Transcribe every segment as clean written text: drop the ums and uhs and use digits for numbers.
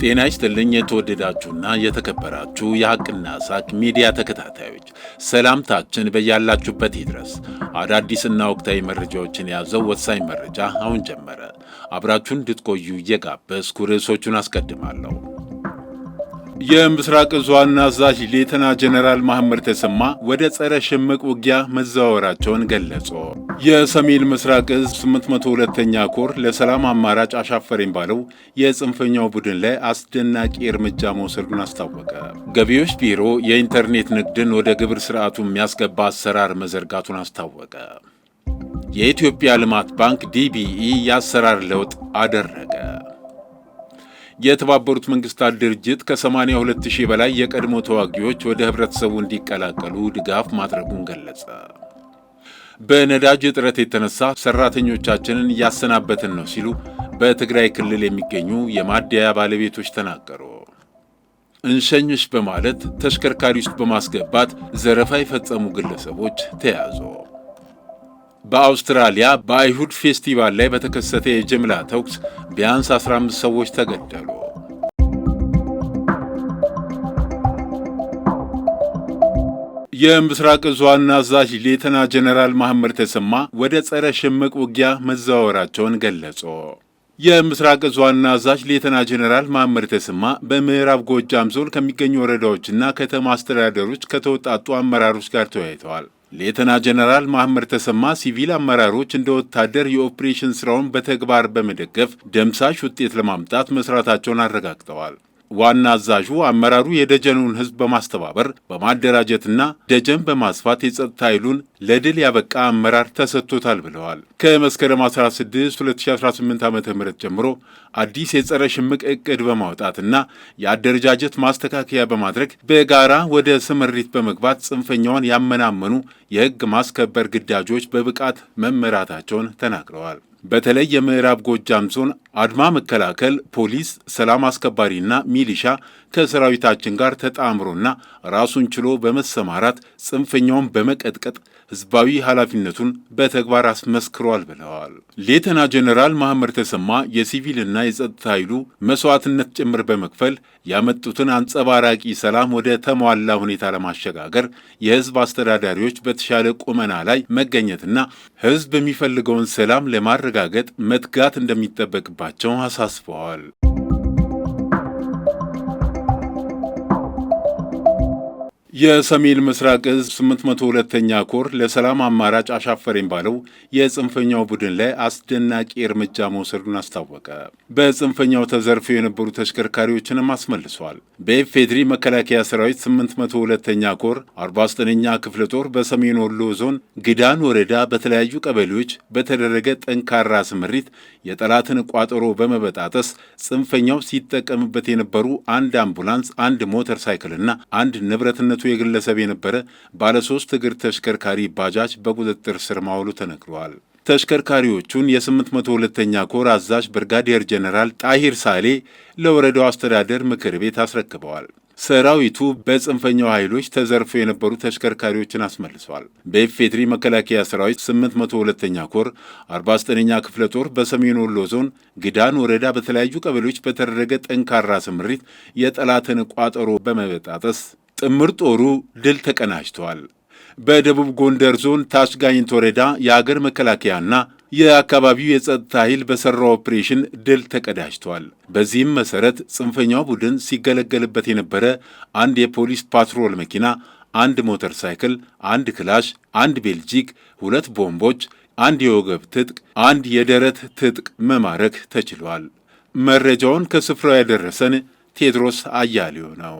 ጤና ይስጥልኝ የተወደዳችሁና የተከበራችሁ የሐቅና ሳቅ ሚዲያ ተከታታዮች፣ ሰላምታችን በያላችሁበት ይድረስ። አዳዲስና ወቅታዊ መረጃዎችን የያዘው ወሳኝ መረጃ አሁን ጀመረ። አብራችሁን እንድትቆዩ እየጋበዝኩ ርዕሶቹን አስቀድማለሁ። የምስራቅ እዝ ዋና አዛዥ ሌተና ጀነራል መሐመድ ተሰማ ወደ ጸረ ሽምቅ ውጊያ መዛወራቸውን ገለጹ። የሰሜን ምስራቅ እዝ 802ኛ ኮር ለሰላም አማራጭ አሻፈረኝ ባለው የጽንፈኛው ቡድን ላይ አስደናቂ እርምጃ መውሰዱን አስታወቀ። ገቢዎች ቢሮ የኢንተርኔት ንግድን ወደ ግብር ስርዓቱ የሚያስገባ አሰራር መዘርጋቱን አስታወቀ። የኢትዮጵያ ልማት ባንክ ዲቢኢ የአሰራር ለውጥ አደረገ። የተባበሩት መንግስታት ድርጅት ከ82,000 በላይ የቀድሞ ተዋጊዎች ወደ ህብረተሰቡ እንዲቀላቀሉ ድጋፍ ማድረጉን ገለጸ። በነዳጅ እጥረት የተነሳ ሰራተኞቻችንን እያሰናበትን ነው ሲሉ በትግራይ ክልል የሚገኙ የማደያ ባለቤቶች ተናገሩ። እንሸኝሽ በማለት ተሽከርካሪ ውስጥ በማስገባት ዘረፋ የፈጸሙ ግለሰቦች ተያዙ። በአውስትራሊያ በአይሁድ ፌስቲቫል ላይ በተከሰተ የጅምላ ተኩስ ቢያንስ 15 ሰዎች ተገደሉ። የምስራቅ እዝ ዋና አዛዥ ሌተና ጀነራል መሐመድ ተሰማ ወደ ጸረ ሽምቅ ውጊያ መዛወራቸውን ገለጹ። የምስራቅ እዝ ዋና አዛዥ ሌተና ጀነራል መሐመድ ተሰማ በምዕራብ ጎጃም ዞን ከሚገኙ ወረዳዎችና ከተማ አስተዳደሮች ከተውጣጡ አመራሮች ጋር ተወያይተዋል። ሌተና ጀነራል መሐመድ ተሰማ ሲቪል አመራሮች እንደ ወታደር የኦፕሬሽን ስራውን በተግባር በመደገፍ ደምሳሽ ውጤት ለማምጣት መስራታቸውን አረጋግጠዋል። ዋና አዛዡ አመራሩ የደጀኑን ሕዝብ በማስተባበር በማደራጀትና ደጀን በማስፋት የጸጥታ ኃይሉን ለድል ያበቃ አመራር ተሰጥቶታል ብለዋል። ከመስከረም 16 2018 ዓ.ም ጀምሮ አዲስ የጸረ ሽምቅ ዕቅድ በማውጣትና የአደረጃጀት ማስተካከያ በማድረግ በጋራ ወደ ስምሪት በመግባት ጽንፈኛውን ያመናመኑ የሕግ ማስከበር ግዳጆች በብቃት መመራታቸውን ተናግረዋል። በተለይ የምዕራብ ጎጃም ዞን አድማ መከላከል፣ ፖሊስ፣ ሰላም አስከባሪና ሚሊሻ ከሰራዊታችን ጋር ተጣምሮና ራሱን ችሎ በመሰማራት ጽንፈኛውን በመቀጥቀጥ ህዝባዊ ኃላፊነቱን በተግባር አስመስክሯል ብለዋል። ሌተና ጀነራል መሐመድ ተሰማ የሲቪልና የጸጥታ ኃይሉ መስዋዕትነት ጭምር በመክፈል ያመጡትን አንጸባራቂ ሰላም ወደ ተሟላ ሁኔታ ለማሸጋገር የህዝብ አስተዳዳሪዎች በተሻለ ቁመና ላይ መገኘትና ህዝብ የሚፈልገውን ሰላም ለማረጋገጥ መትጋት እንደሚጠበቅባቸው አሳስበዋል። የሰሜን ምስራቅ እዝ 802ኛ ኮር ለሰላም አማራጭ አሻፈረኝ ባለው የጽንፈኛው ቡድን ላይ አስደናቂ እርምጃ መውሰዱን አስታወቀ። በጽንፈኛው ተዘርፈው የነበሩ ተሽከርካሪዎችንም አስመልሷል። በኢፌድሪ መከላከያ ሰራዊት 802ኛ ኮር 49ኛ ክፍለ ጦር በሰሜን ወሎ ዞን ግዳን ወረዳ በተለያዩ ቀበሌዎች በተደረገ ጠንካራ ስምሪት የጠላትን ቋጠሮ በመበጣጠስ ጽንፈኛው ሲጠቀምበት የነበሩ አንድ አምቡላንስ፣ አንድ ሞተር ሳይክልና አንድ ንብረትነቱ የግለሰብ የነበረ ባለ 3 እግር ተሽከርካሪ ባጃጅ በቁጥጥር ስር ማዋሉ ተነግሯል። ተሽከርካሪዎቹን የ802ኛ ኮር አዛዥ ብርጋዴር ጀነራል ጣሂር ሳሌ ለወረዳው አስተዳደር ምክር ቤት አስረክበዋል። ሰራዊቱ በጽንፈኛው ኃይሎች ተዘርፈው የነበሩ ተሽከርካሪዎችን አስመልሷል። በኢፌድሪ መከላከያ ሰራዊት 802ኛ ኮር 49ኛ ክፍለ ጦር በሰሜን ወሎ ዞን ግዳን ወረዳ በተለያዩ ቀበሌዎች በተደረገ ጠንካራ ስምሪት የጠላትን ቋጠሮ በመበጣጠስ ጥምር ጦሩ ድል ተቀናጅተዋል። በደቡብ ጎንደር ዞን ታች ጋይንት ወረዳ የአገር መከላከያና የአካባቢው የጸጥታ ኃይል በሰራው ኦፕሬሽን ድል ተቀዳጅቷል። በዚህም መሰረት ጽንፈኛው ቡድን ሲገለገልበት የነበረ አንድ የፖሊስ ፓትሮል መኪና፣ አንድ ሞተር ሳይክል፣ አንድ ክላሽ፣ አንድ ቤልጂክ፣ 2 ቦምቦች፣ አንድ የወገብ ትጥቅ፣ አንድ የደረት ትጥቅ መማረክ ተችሏል። መረጃውን ከስፍራው ያደረሰን ቴድሮስ አያሌው ነው።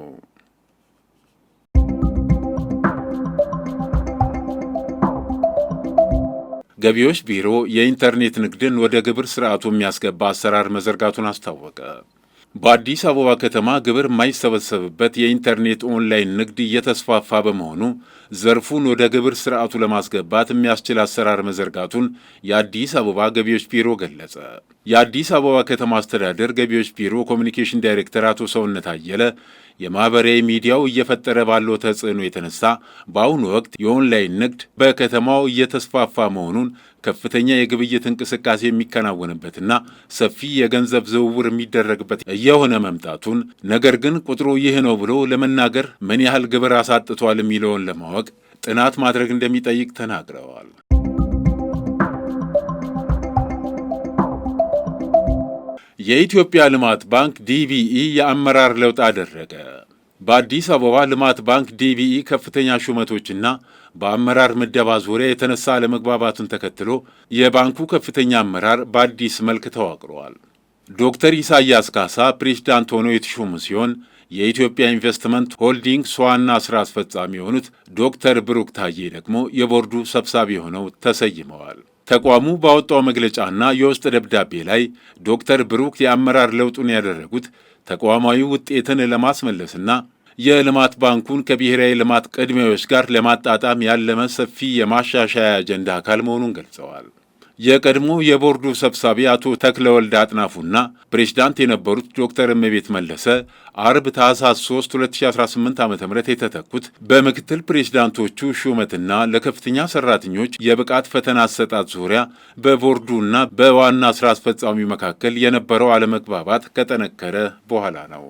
ገቢዎች ቢሮ የኢንተርኔት ንግድን ወደ ግብር ስርዓቱ የሚያስገባ አሰራር መዘርጋቱን አስታወቀ። በአዲስ አበባ ከተማ ግብር የማይሰበሰብበት የኢንተርኔት ኦንላይን ንግድ እየተስፋፋ በመሆኑ ዘርፉን ወደ ግብር ስርዓቱ ለማስገባት የሚያስችል አሰራር መዘርጋቱን የአዲስ አበባ ገቢዎች ቢሮ ገለጸ። የአዲስ አበባ ከተማ አስተዳደር ገቢዎች ቢሮ ኮሚኒኬሽን ዳይሬክተር አቶ ሰውነት አየለ የማህበራዊ ሚዲያው እየፈጠረ ባለው ተጽዕኖ የተነሳ በአሁኑ ወቅት የኦንላይን ንግድ በከተማው እየተስፋፋ መሆኑን፣ ከፍተኛ የግብይት እንቅስቃሴ የሚከናወንበትና ሰፊ የገንዘብ ዝውውር የሚደረግበት እየሆነ መምጣቱን፣ ነገር ግን ቁጥሩ ይህ ነው ብሎ ለመናገር ምን ያህል ግብር አሳጥቷል የሚለውን ለማወቅ ጥናት ማድረግ እንደሚጠይቅ ተናግረዋል። የኢትዮጵያ ልማት ባንክ ዲቢኢ የአመራር ለውጥ አደረገ። በአዲስ አበባ ልማት ባንክ ዲቢኢ ከፍተኛ ሹመቶችና በአመራር ምደባ ዙሪያ የተነሳ አለመግባባቱን ተከትሎ የባንኩ ከፍተኛ አመራር በአዲስ መልክ ተዋቅረዋል። ዶክተር ኢሳያስ ካሳ ፕሬዝዳንት ሆነው የተሾሙ ሲሆን የኢትዮጵያ ኢንቨስትመንት ሆልዲንግስ ዋና ሥራ አስፈጻሚ የሆኑት ዶክተር ብሩክ ታዬ ደግሞ የቦርዱ ሰብሳቢ ሆነው ተሰይመዋል። ተቋሙ ባወጣው መግለጫና የውስጥ ደብዳቤ ላይ ዶክተር ብሩክ የአመራር ለውጡን ያደረጉት ተቋማዊ ውጤትን ለማስመለስና የልማት ባንኩን ከብሔራዊ ልማት ቅድሚያዎች ጋር ለማጣጣም ያለመ ሰፊ የማሻሻያ አጀንዳ አካል መሆኑን ገልጸዋል። የቀድሞ የቦርዱ ሰብሳቢ አቶ ተክለወልድ አጥናፉና ፕሬዝዳንት የነበሩት ዶክተር እመቤት መለሰ አርብ ታህሳስ 3 2018 ዓ.ም የተተኩት በምክትል ፕሬዝዳንቶቹ ሹመትና ለከፍተኛ ሰራተኞች የብቃት ፈተና አሰጣጥ ዙሪያ በቦርዱና በዋና ስራ አስፈጻሚው መካከል የነበረው አለመግባባት ከጠነከረ በኋላ ነው።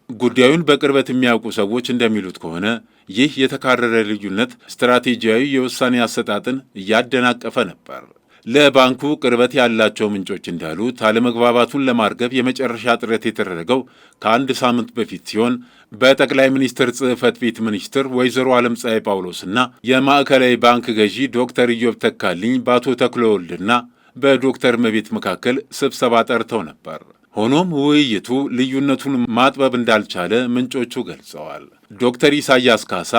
ጉዳዩን በቅርበት የሚያውቁ ሰዎች እንደሚሉት ከሆነ ይህ የተካረረ ልዩነት ስትራቴጂያዊ የውሳኔ አሰጣጥን እያደናቀፈ ነበር። ለባንኩ ቅርበት ያላቸው ምንጮች እንዳሉት አለመግባባቱን ለማርገብ የመጨረሻ ጥረት የተደረገው ከአንድ ሳምንት በፊት ሲሆን በጠቅላይ ሚኒስትር ጽሕፈት ቤት ሚኒስትር ወይዘሮ ዓለምፀሐይ ጳውሎስና የማዕከላዊ ባንክ ገዢ ዶክተር ኢዮብ ተካልኝ በአቶ ተክለወልድና በዶክተር እመቤት መካከል ስብሰባ ጠርተው ነበር። ሆኖም ውይይቱ ልዩነቱን ማጥበብ እንዳልቻለ ምንጮቹ ገልጸዋል። ዶክተር ኢሳያስ ካሳ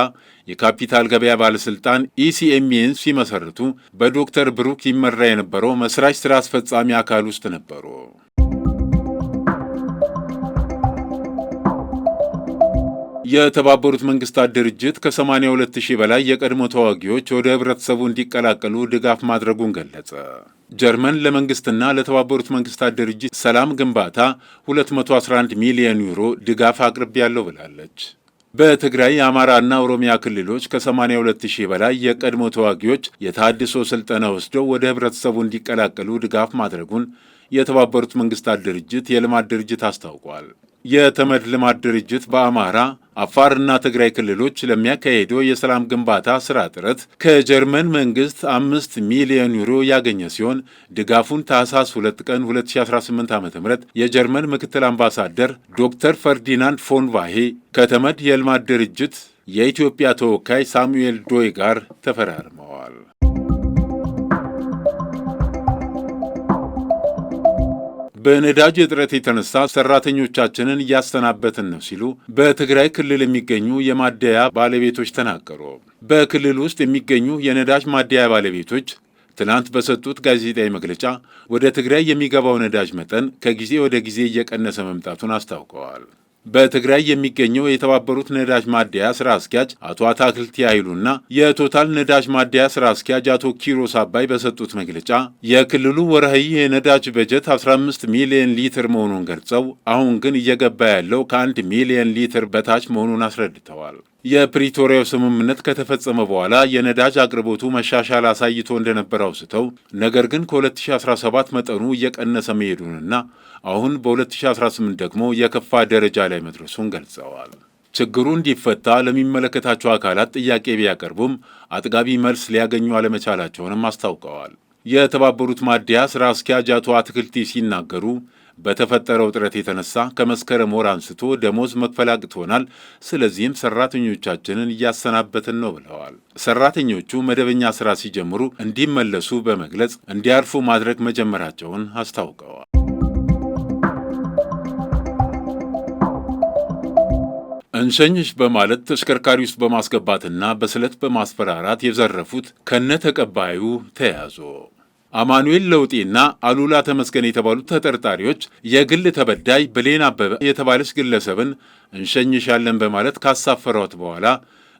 የካፒታል ገበያ ባለሥልጣን ኢሲኤምኤን ሲመሰርቱ በዶክተር ብሩክ ይመራ የነበረው መስራች ሥራ አስፈጻሚ አካል ውስጥ ነበሩ። የተባበሩት መንግስታት ድርጅት ከ82,000 በላይ የቀድሞ ተዋጊዎች ወደ ህብረተሰቡ እንዲቀላቀሉ ድጋፍ ማድረጉን ገለጸ። ጀርመን ለመንግስትና ለተባበሩት መንግስታት ድርጅት ሰላም ግንባታ 211 ሚሊዮን ዩሮ ድጋፍ አቅርቤያለሁ ብላለች። በትግራይ የአማራና ኦሮሚያ ክልሎች ከ82,000 በላይ የቀድሞ ተዋጊዎች የተሃድሶ ስልጠና ወስደው ወደ ህብረተሰቡ እንዲቀላቀሉ ድጋፍ ማድረጉን የተባበሩት መንግስታት ድርጅት የልማት ድርጅት አስታውቋል። የተመድ ልማት ድርጅት በአማራ አፋርና ትግራይ ክልሎች ለሚያካሄደው የሰላም ግንባታ ስራ ጥረት ከጀርመን መንግስት 5 ሚሊዮን ዩሮ ያገኘ ሲሆን ድጋፉን ታህሳስ 2 ቀን 2018 ዓ.ም የጀርመን ምክትል አምባሳደር ዶክተር ፈርዲናንድ ፎን ቫሄ ከተመድ የልማት ድርጅት የኢትዮጵያ ተወካይ ሳሙኤል ዶይ ጋር ተፈራርመዋል። በነዳጅ እጥረት የተነሳ ሰራተኞቻችንን እያሰናበትን ነው ሲሉ በትግራይ ክልል የሚገኙ የማደያ ባለቤቶች ተናገሩ። በክልል ውስጥ የሚገኙ የነዳጅ ማደያ ባለቤቶች ትናንት በሰጡት ጋዜጣዊ መግለጫ ወደ ትግራይ የሚገባው ነዳጅ መጠን ከጊዜ ወደ ጊዜ እየቀነሰ መምጣቱን አስታውቀዋል። በትግራይ የሚገኘው የተባበሩት ነዳጅ ማደያ ስራ አስኪያጅ አቶ አታክልቲ ኃይሉና የቶታል ነዳጅ ማደያ ስራ አስኪያጅ አቶ ኪሮስ አባይ በሰጡት መግለጫ የክልሉ ወርሃዊ የነዳጅ በጀት 15 ሚሊዮን ሊትር መሆኑን ገልጸው አሁን ግን እየገባ ያለው ከ1 ሚሊዮን ሊትር በታች መሆኑን አስረድተዋል። የፕሪቶሪያው ስምምነት ከተፈጸመ በኋላ የነዳጅ አቅርቦቱ መሻሻል አሳይቶ እንደነበር አውስተው ነገር ግን ከ2017 መጠኑ እየቀነሰ መሄዱንና አሁን በ2018 ደግሞ የከፋ ደረጃ ላይ መድረሱን ገልጸዋል። ችግሩ እንዲፈታ ለሚመለከታቸው አካላት ጥያቄ ቢያቀርቡም አጥጋቢ መልስ ሊያገኙ አለመቻላቸውንም አስታውቀዋል። የተባበሩት ማደያ ስራ አስኪያጅ አቶ አትክልቲ ሲናገሩ በተፈጠረው ጥረት የተነሳ ከመስከረም ወር አንስቶ ደሞዝ መክፈል አቅቶናል። ስለዚህም ሰራተኞቻችንን እያሰናበትን ነው ብለዋል። ሰራተኞቹ መደበኛ ስራ ሲጀምሩ እንዲመለሱ በመግለጽ እንዲያርፉ ማድረግ መጀመራቸውን አስታውቀዋል። እንሸኝሽ በማለት ተሽከርካሪ ውስጥ በማስገባትና በስለት በማስፈራራት የዘረፉት ከነ ተቀባዩ ተያዙ። አማኑኤል ለውጤና አሉላ ተመስገን የተባሉት ተጠርጣሪዎች የግል ተበዳይ ብሌን አበበ የተባለች ግለሰብን እንሸኝሻለን በማለት ካሳፈሯት በኋላ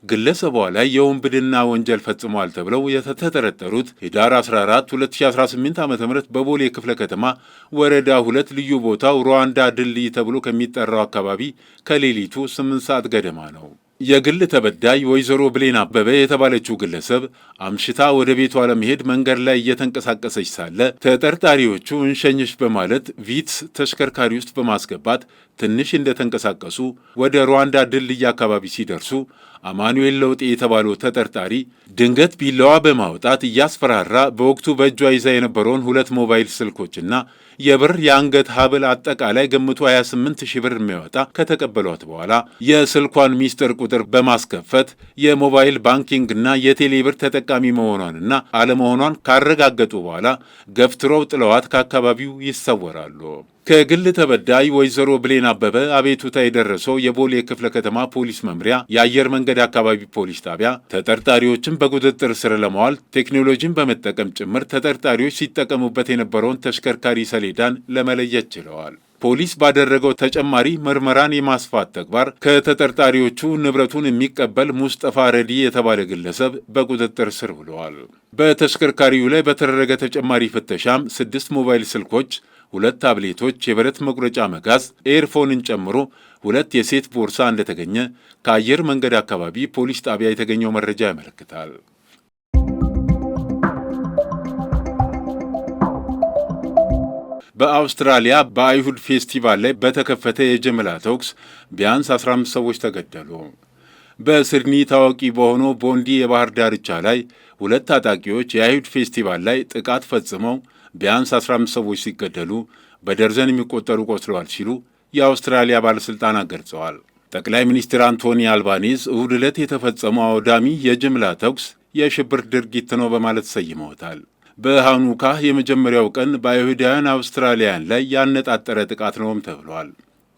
ግለሰቧ ላይ የውንብድና ወንጀል ፈጽሟል ተብለው የተጠረጠሩት ህዳር 14 2018 ዓ.ም በቦሌ ክፍለ ከተማ ወረዳ 2 ልዩ ቦታው ሩዋንዳ ድልድይ ተብሎ ከሚጠራው አካባቢ ከሌሊቱ 8 ሰዓት ገደማ ነው። የግል ተበዳይ ወይዘሮ ብሌን አበበ የተባለችው ግለሰብ አምሽታ ወደ ቤቷ ለመሄድ መንገድ ላይ እየተንቀሳቀሰች ሳለ ተጠርጣሪዎቹ እንሸኝሽ በማለት ቪትስ ተሽከርካሪ ውስጥ በማስገባት ትንሽ እንደተንቀሳቀሱ ወደ ሩዋንዳ ድልድይ አካባቢ ሲደርሱ አማኑኤል ለውጤ የተባለው ተጠርጣሪ ድንገት ቢላዋ በማውጣት እያስፈራራ በወቅቱ በእጇ ይዛ የነበረውን 2 ሞባይል ስልኮችና የብር የአንገት ሀብል አጠቃላይ ገምቶ 28 ሺህ ብር የሚያወጣ ከተቀበሏት በኋላ የስልኳን ሚስጥር ቁጥር በማስከፈት የሞባይል ባንኪንግና የቴሌብር ተጠቃሚ መሆኗንና አለመሆኗን ካረጋገጡ በኋላ ገፍትረው ጥለዋት ከአካባቢው ይሰወራሉ። ከግል ተበዳይ ወይዘሮ ብሌን አበበ አቤቱታ የደረሰው የቦሌ ክፍለ ከተማ ፖሊስ መምሪያ የአየር መንገድ አካባቢ ፖሊስ ጣቢያ ተጠርጣሪዎችን በቁጥጥር ስር ለማዋል ቴክኖሎጂን በመጠቀም ጭምር ተጠርጣሪዎች ሲጠቀሙበት የነበረውን ተሽከርካሪ ሰሌዳን ለመለየት ችለዋል። ፖሊስ ባደረገው ተጨማሪ ምርመራን የማስፋት ተግባር ከተጠርጣሪዎቹ ንብረቱን የሚቀበል ሙስጠፋ ረዲ የተባለ ግለሰብ በቁጥጥር ስር ውለዋል። በተሽከርካሪው ላይ በተደረገ ተጨማሪ ፍተሻም 6 ሞባይል ስልኮች፣ 2 ታብሌቶች፣ የብረት መቁረጫ መጋዝ፣ ኤርፎንን ጨምሮ 2 የሴት ቦርሳ እንደተገኘ ከአየር መንገድ አካባቢ ፖሊስ ጣቢያ የተገኘው መረጃ ያመለክታል። በአውስትራሊያ በአይሁድ ፌስቲቫል ላይ በተከፈተ የጅምላ ተኩስ ቢያንስ 15 ሰዎች ተገደሉ። በሲድኒ ታዋቂ በሆነው ቦንዲ የባህር ዳርቻ ላይ 2 ታጣቂዎች የአይሁድ ፌስቲቫል ላይ ጥቃት ፈጽመው ቢያንስ 15 ሰዎች ሲገደሉ በደርዘን የሚቆጠሩ ቆስለዋል ሲሉ የአውስትራሊያ ባለሥልጣናት ገልጸዋል። ጠቅላይ ሚኒስትር አንቶኒ አልባኒዝ እሁድ ዕለት የተፈጸመው አውዳሚ የጅምላ ተኩስ የሽብር ድርጊት ነው በማለት ሰይመውታል። በሃኑካ የመጀመሪያው ቀን በአይሁዳውያን አውስትራሊያን ላይ ያነጣጠረ ጥቃት ነውም ተብሏል።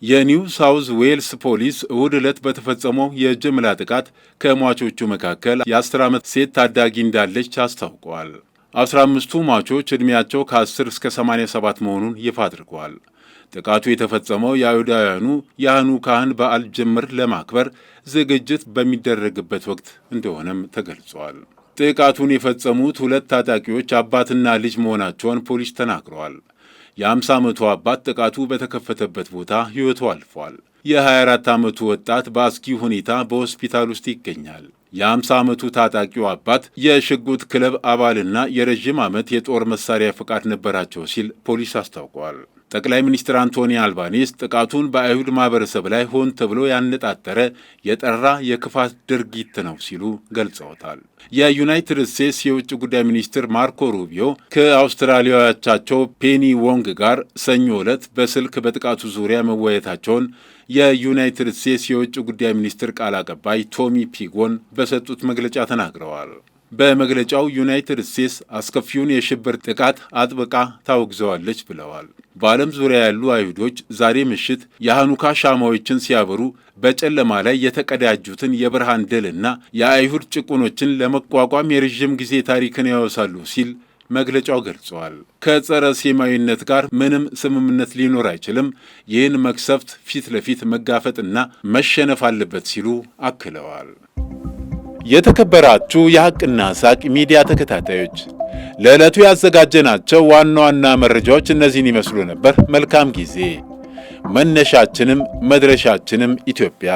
የኒው ሳውዝ ዌልስ ፖሊስ እሁድ ዕለት በተፈጸመው የጅምላ ጥቃት ከሟቾቹ መካከል የ10 ዓመት ሴት ታዳጊ እንዳለች አስታውቀዋል። 15ቱ ሟቾች ዕድሜያቸው ከ10 እስከ 87 መሆኑን ይፋ አድርገዋል። ጥቃቱ የተፈጸመው የአይሁዳውያኑ የሃኑካህን በዓል ጅምር ለማክበር ዝግጅት በሚደረግበት ወቅት እንደሆነም ተገልጿል። ጥቃቱን የፈጸሙት 2 ታጣቂዎች አባትና ልጅ መሆናቸውን ፖሊስ ተናግረዋል። የ50 ዓመቱ አባት ጥቃቱ በተከፈተበት ቦታ ሕይወቱ አልፏል። የ24 ዓመቱ ወጣት በአስጊ ሁኔታ በሆስፒታል ውስጥ ይገኛል። የ50 ዓመቱ ታጣቂው አባት የሽጉጥ ክለብ አባልና የረዥም ዓመት የጦር መሳሪያ ፈቃድ ነበራቸው ሲል ፖሊስ አስታውቋል። ጠቅላይ ሚኒስትር አንቶኒ አልባኒዝ ጥቃቱን በአይሁድ ማህበረሰብ ላይ ሆን ተብሎ ያነጣጠረ የጠራ የክፋት ድርጊት ነው ሲሉ ገልጸውታል። የዩናይትድ ስቴትስ የውጭ ጉዳይ ሚኒስትር ማርኮ ሩቢዮ ከአውስትራሊያዎቻቸው ፔኒ ዎንግ ጋር ሰኞ ዕለት በስልክ በጥቃቱ ዙሪያ መወያየታቸውን የዩናይትድ ስቴትስ የውጭ ጉዳይ ሚኒስትር ቃል አቀባይ ቶሚ ፒጎን በሰጡት መግለጫ ተናግረዋል። በመግለጫው ዩናይትድ ስቴትስ አስከፊውን የሽብር ጥቃት አጥብቃ ታወግዘዋለች ብለዋል። በዓለም ዙሪያ ያሉ አይሁዶች ዛሬ ምሽት የሃኑካ ሻማዎችን ሲያበሩ በጨለማ ላይ የተቀዳጁትን የብርሃን ድልና የአይሁድ ጭቁኖችን ለመቋቋም የረዥም ጊዜ ታሪክን ያወሳሉ ሲል መግለጫው ገልጸዋል። ከጸረ ሴማዊነት ጋር ምንም ስምምነት ሊኖር አይችልም፣ ይህን መክሰፍት ፊት ለፊት መጋፈጥና መሸነፍ አለበት ሲሉ አክለዋል። የተከበራችሁ የሐቅና ሳቅ ሚዲያ ተከታታዮች ለዕለቱ ያዘጋጀናቸው ዋና ዋና መረጃዎች እነዚህን ይመስሉ ነበር። መልካም ጊዜ። መነሻችንም መድረሻችንም ኢትዮጵያ።